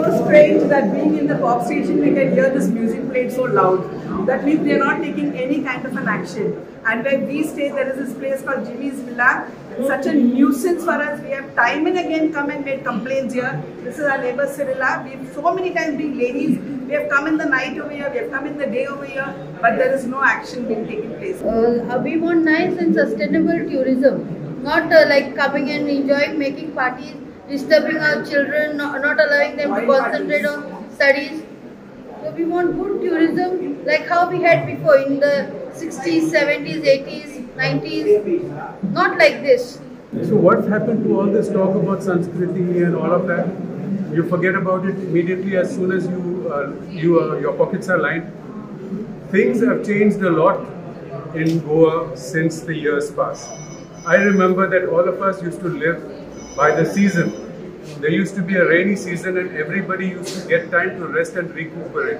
so strange that being in the pop station we can hear this music played so loud. That means they are not taking any kind of an action. And where we stay, there is this place called Jimmy's Villa. It's such a nuisance for us. We have time and again come and made complaints here. This is our neighbor Cyrilla. We've so many times been ladies. We have come in the night over here, we have come in the day over here, but there is no action being taken place. We want nice and sustainable tourism, not like coming and enjoying, making parties, disturbing our children, not allowing them to concentrate on studies. So we want good tourism like how we had before in the 60s, 70s, 80s, 90s, not like this. So what's happened to all this talk about Sanskriti and all of that? You forget about it immediately as soon as your pockets are lined. Things have changed a lot in Goa since the years past. I remember that all of us used to live by the season. There used to be a rainy season and everybody used to get time to rest and recuperate.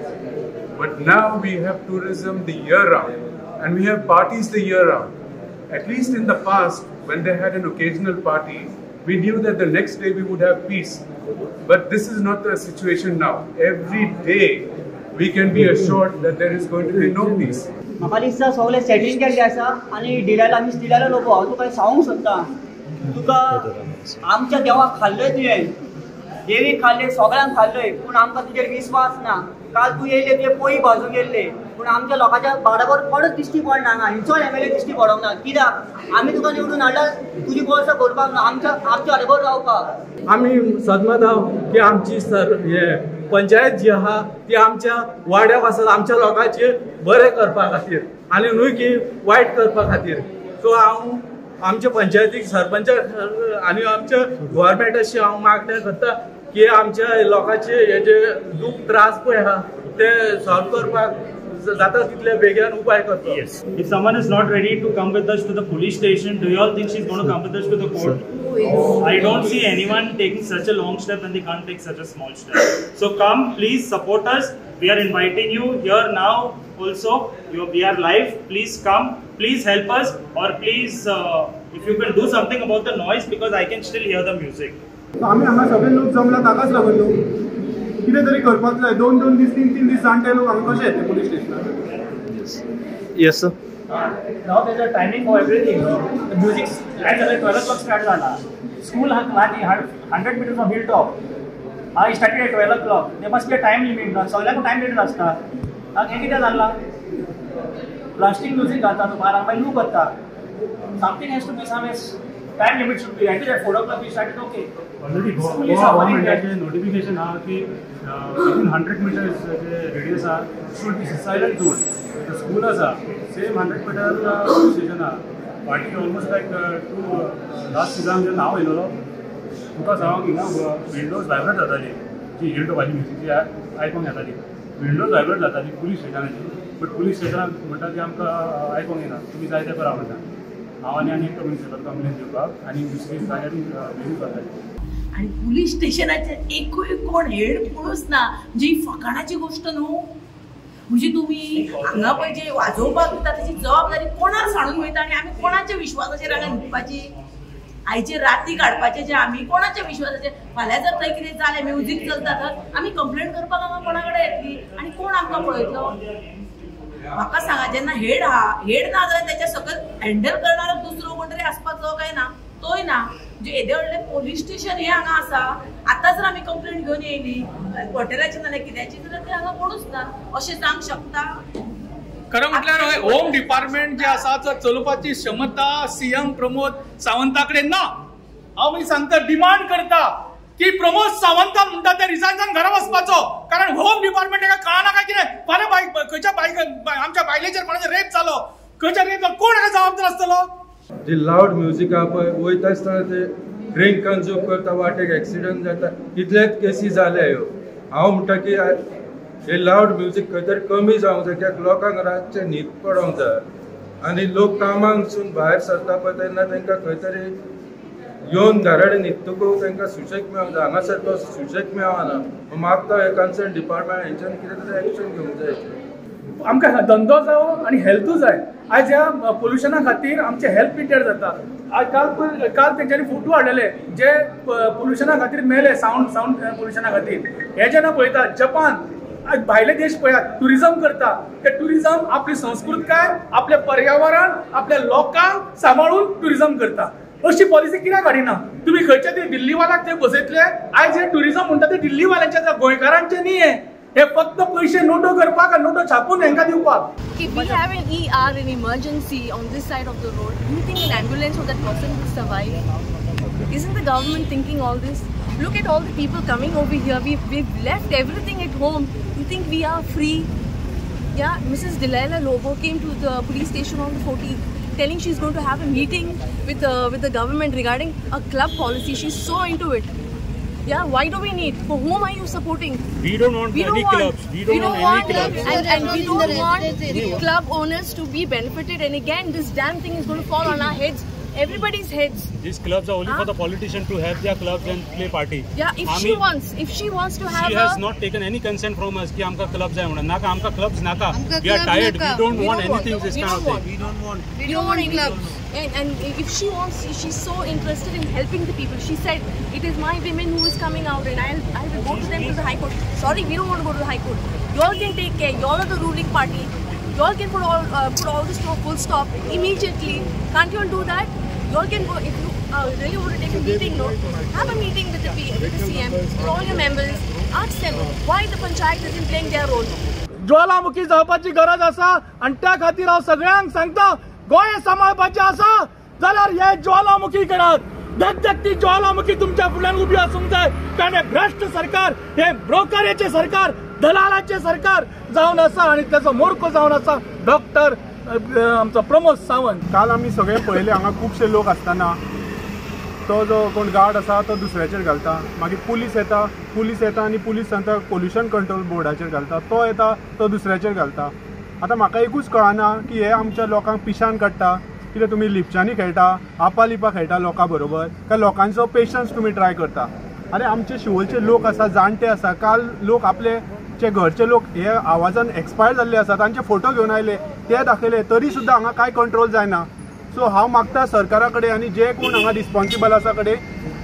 But now we have tourism the year round and we have parties the year round. At least in the past, when they had an occasional party, we knew that the next day we would have peace. But this is not the situation now. Every day we can be assured that there is going to be no peace. म्हाका दिसता सगळे setting केल्ले आसा आनी डिलायला लोक हांव तुका सांगूंक सोदता तुका आमच्या देवाक खाल्लय तुवें देवीक खाल्ले सगळ्यांक खाल्लय पूण आमकां तुजेर विस्वास ना काल तूं येयले तुवें पोळी भाजूंक गेल्ले पूण आमच्या लोकांच्या बाडाबर कोणूच दिश्टी पडना हांगा हिंचो एमएलए दिश्टी पडोंक ना कित्याक आमी तुका निवडून हाडला तुजी गोरसां करपाक ना आमच्या बरोबर रावपाक आमी सदमत आहा की आमची पंचायत जी आहा ती आमच्या वाड्याक आसा आमच्या लोकांचे बरें करपा खातीर आनी न्हय की वायट करपा खातीर सो हांव आमच्या पंचायतीक सरपंच आनी आमच्या गव्हर्मेंटाची हांव मागणी करता की आमच्या लोकांचे हे जे दूख त्रास पळय आहा ते सॉल्व करपाक जाता तितले बेगीन उपाय करता. Yes. If someone is not ready to come with us to the police station, do you all think she's going to come with us to the court? I don't see anyone taking such a long step when they can't take such a small step. So come, please support us. We are inviting you here now also. We are live. Please come. Please help us. Or please, if you can do something about the noise because I can still hear the music. आम्ही हांगा सगळे लोक जमला ताकाच लागून न्हू कितें तरी करपाक जाय 2-2 दीस 3-3 दीस जाणटे लोक हांगा कशे येते पुलीस स्टेशनार. Yes sir. Now there's a timing for everything. The music at 12 o'clock start zala. School has 100 meters from hilltop. I started at 12 o'clock. There must be a time limit. सगळ्यांक time limit आसता. हे कितें जाल्ला? Blasting music घालता तो 12 मागीर loop करता. Something has to be some time limit should be. At 4 o'clock we started okay. Already Goa notification ha ki within 100 meters radius should be silent zone. The school asa same 100 meter police station party almost like to last season je now ilolo tuka सांग की ना Windows vibrate जाताली जी हिल्टो वाली music आयकोंक येताली Windows vibrate जाताली police स्टेशनाची but police स्टेशनाक म्हणटा की आमकां आयकोंक येना तुमी जाय तें करा म्हणटा हांव आनी एक कम्युनिकेटर कंप्लेन दिवपाक आनी दुसरी जाग्यार बेगीन करताली. आणि पोलीस स्टेशनाचे एकूय कोण हेड पळूच ना म्हणजे ही फकाणाची गोष्ट न्हू म्हणजे तुम्ही हांगा पळय जे वाजोवपाक दिता ताची जबाबदारी कोणाक सांडून वयता आनी आमी कोणाच्या विश्वासाचेर हांगा न्हिदपाची आयचे राती काडपाचे जे आमी कोणाच्या विश्वासाचेर फाल्यां जर थंय कितें जालें म्युझीक चलता तर आमी कंप्लेंट करपाक हांगा कोणा कडेन येतली आनी कोण आमकां पळयतलो. म्हाका सांगा जेन्ना हेड ना जाल्यार त्याच्या सकयल हँडल करणारो दुसरो कोण तरी आसपाचो काय ना तोय ना म्हणजे येदे व्हडले पोलीस स्टेशन हे हांगा आसा आतां जर आमी कंप्लेंट घेवन येयली हॉटेलाची नाल्यार कित्याची जाल्यार ते हांगा कोणूच ना अशें जावंक शकता. खरं म्हटल्यार होम डिपार्टमेंट जे आसा तो चलोवपाची क्षमता सीएम प्रमोद सावंता कडेन ना. हांव मागीर सांगता डिमांड करता की प्रमोद सावंत म्हणटा ते रिजायन जावन घरा वचपाचो कारण होम डिपार्टमेंट ताका कळना काय कितें फाल्यां खंयच्या आमच्या बायलेचेर कोणाचो रेप जालो खंयच्या रेप जालो कोण हाका जबाबदार आसतलो. जे लावड म्युझिक आहा पळय वयता आसतना ते ड्रिंक कन्ज्यूम करता वाटेक एक्सिडंट जाता कितलेच केसी जाल्या ह्यो. हांव म्हणटा की हे लावड म्युझिक खंय तरी कमी जावंक जाय कित्याक लोकांक रातचे न्हीद पडोंक जाय आनी लोक कामांकसून भायर सरता पळय तेन्ना तांकां खंय तरी येवन घराडे न्हिदतकूच तांकां सुशेग मेळोंक जाय हांगासर तो सुशेग मेळना. मागता हे कन्सर्न डिपार्टमेंट हेंच्यान कितें तरी एक्शन घेवंक जाय. आमकां धंदो जावो आनी हेल्थू जाय आज ह्या पोल्युशना खातीर आमचे हेल्थ पिटेड जाता. काल तेंच्यांनी फोटो हाडलेले जे पोल्युशना खातीर मेले, साऊंड पोल्युशना खातीर. हे जेन्ना पळयता जपान भायले देश पळयात टुरिझम करता, ते टुरिझम आपली संस्कृतकाय, आपले पर्यावरण, आपल्या लोकांक सांबाळून टुरिझम करता. अशी पॉलिसी कित्याक हाडिना? तुम्ही खंयच्या तरी दिल्लीवाल्याक थंय बसयतले. आयज हे टुरिझम म्हणटा ते दिल्लीवाल्यांचे गोंयकारांचे न्ही. हे फक्त पैसे नोटो करपाक आनी नोटो छापून हेंका दिवपाक. If we have an ER in emergency on this side of the road, do you think an ambulance for that person will survive? Isn't the government thinking all this? Look at all the people coming over here. We've left everything at home. You think we are free? Yeah, Mrs. Delilah Lobo came to the police station on the 14th, telling she's going to have a meeting with the government regarding a club policy. She's so into it. Yeah, why do we need? For whom are you supporting? We don't want any clubs. We don't want any clubs. And we don't want the club owners to be benefited. And again, this damn thing is going to fall on our heads. Everybody's heads. These clubs are only for the politician to have their clubs and play party. Yeah, if she wants to have. She has not taken any consent from us कि हमका clubs है म्हणून. नाका हमका clubs नाका. We are tired. We don't want anything this kind of thing. We don't want any clubs. And if she wants, she's so interested in helping the people. She said, it is my women who is coming out and I will go to them to the High Court. Sorry, we don't want to go to the High Court. You all can take care. You all are the ruling party. You all can put all this to a full stop immediately. Can't you all do that? You all can go, if you really want to take a meeting, have a meeting with the CM, with all your members. Ask them why the panchayat isn't playing their role. ज्वालामुखी जावपाची गरज आसा आणि त्या खातीर हांव सगळ्यांक सांगता, गोंय सांबाळपाचें आसा जाल्यार हे ज्वालामुखी करात. धगधगती ज्वालामुखी तुमच्या फुड्यान उबी आसूंक जाय. कारण हे भ्रष्ट सरकार, हे ब्रोकरेचे सरकार, दलालाचे सरकार जावन आसा आणि त्याचो मोर्ख जावन आसा डॉक्टर आमचो प्रमोद सावंत. काल आमी सगळे पळयले हांगा खुबशे लोक आसतना तो जो कोण गार्ड आसा तो दुसऱ्याचेर घालता, मागीर पुलीस येता आनी पुलीस सांगता पोल्युशन कंट्रोल बोर्डाचेर घालता, तो येता तो दुसऱ्याचेर घालता. आतां म्हाका एकूच कळना की हे आमच्या लोकांक पिशान काडटा, कितें तुमी लिपच्यांनी खेळटा, आपालिपा खेळटा लोकां बरोबर, काय लोकांचो पेशन्स तुमी ट्राय करता. अरे आमचे शिवोलचे लोक आसा, जाणटे आसा, काल लोक आपले जे घरचे लोक हे आवाजान एक्सपायर जाल्ले आसा तांचे फोटो घेवन आयले, ते दाखयले, तरी सुद्दां हांगा कांय कंट्रोल जायना. सो हांव मागता सरकारा कडेन आनी जे कोण हांगा रिस्पॉन्सिबल आसा कडेन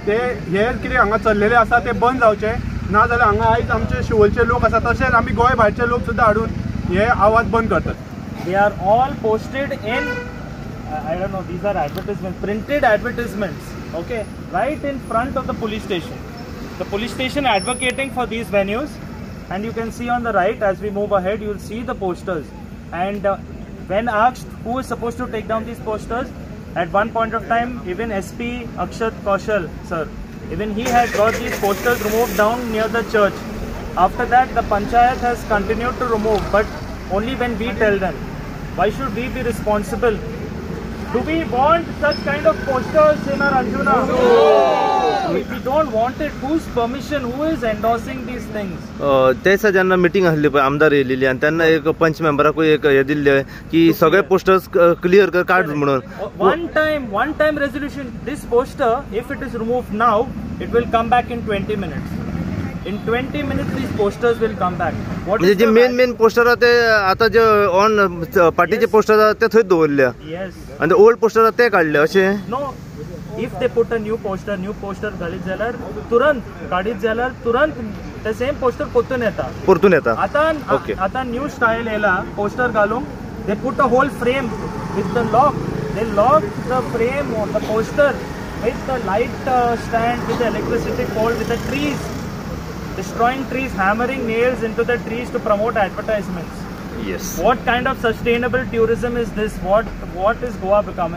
ते हे कितें हांगा चल्लेले आसा ते बंद जावचे, ना जाल्यार हांगा आयज आमचे शिवोलचे लोक आसा तशेंच आमी गोंय भायरचे लोक सुद्दां हाडून हे आवाज बंद करतात. They are all posted in I don't know, these are advertisements, printed advertisements, okay, right in front of the police station. The police station advocating for these venues, and you can see on the right as we move ahead, you will see the posters. And when asked who is supposed to take down these posters, at one point of time, even SP Akshat Kaushal, sir, even he had got these posters removed down near the church. After that, the panchayat has continued to remove, but only when we tell them. Why should we be responsible? Do we want such kind of posters in our Anjuna? No. If we don't want it, whose permission? Who is endorsing these things? त्याचा ज्यांना meeting आसली पळय आमदार येयलेली आणि त्यांना एक पंच मेंबराक एक हे दिल्ले की सगळे पोस्टर्स क्लियर कर काढ म्हणून. One time resolution. This poster, if it is removed now, it will come back in 20 minutes. In 20 minutes, these posters will come back. म्हणजे जे मेन पोस्टर ते आता जे ऑन पार्टीचे पोस्टर ते थंय दवरले. Yes. आणि ओल्ड पोस्टर ते काढले अशे. No. If they put a new poster घालीत जाल्यार तुरंत काडीत जाल्यार तुरंत ते सेम पोस्टर परतून येता. आता न्यू स्टाईल येला पोस्टर घालूंक. They put a whole frame with the lock. They lock the frame or the poster with the light stand, with the electricity pole, with the trees. Destroying trees, hammering nails into the trees to promote advertisements. Yes. What kind of sustainable tourism is this? What is Goa becoming?